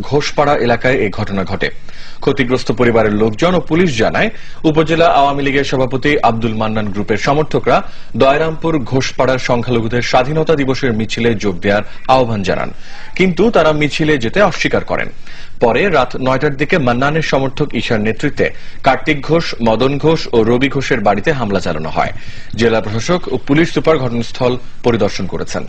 ঘোষপাড়া এলাকায় এই ঘটনা ঘটে। ক্ষতিগ্রস্ত পরিবারের লোকজন ও পুলিশ জানায়, উপজেলা আওয়ামী লীগের সভাপতি আব্দুল মান্নান গ্রুপের সমর্থকরা দয়রামপুর ঘোষপাড়ার সংখ্যালঘুদের স্বাধীনতা দিবসের মিছিলে যোগ দেওয়ার আহ্বান জানান, কিন্তু তারা মিছিলে যেতে অস্বীকার করেন। পরে রাত 9টার দিকে মান্নানের সমর্থক ঈশার নেতৃত্বে কার্তিক ঘোষ, মদন ঘোষ ও রবি ঘোষের বাড়িতে হামলা চালানো হয়। জেলা প্রশাসক ও পুলিশ সুপার ঘটনাস্থল পরিদর্শন করেছেন।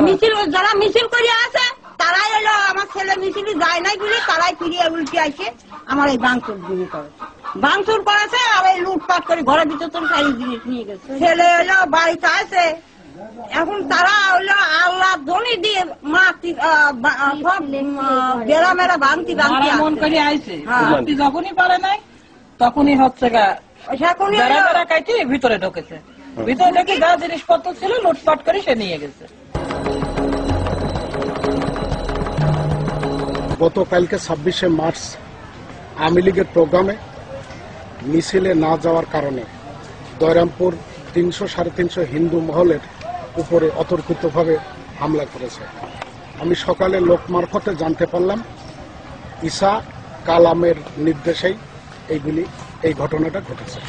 মিছিল যারা মিছিল করে আছে তারাই এলো, আমার ছেলে মিছিল যায় নাই বলে তারাই ফিরিয়ে উল্টে আসে আমার এই ভাঙচুর ভাঙচুর করেছে আর এই লুটপাট করে ঘরের ভিতর তো সারি জিনিস নিয়ে গেছে। ছেলে এলো বাড়িতে আছে, এখন তারা হইলো আল্লাহ ধনী দিয়ে মাটি সব বেড়া মেরা ভাঙতি মন করে আইছে। যখনই পারে নাই তখনই হচ্ছে ভিতরে ঢুকেছে, ভিতরে ঢুকে যা জিনিসপত্র ছিল লুটপাট করে সে নিয়ে গেছে। গতকালকে 26শে মার্চ আওয়ামী লীগের প্রোগ্রামে মিছিলে না যাওয়ার কারণে দয়রামপুর 300-350 হিন্দু মহলের উপরে অতর্কিতভাবে হামলা করেছে। আমি সকালে লোক মারফতে জানতে পারলাম ঈসা কালামের নির্দেশেই এই ঘটনাটা ঘটেছে।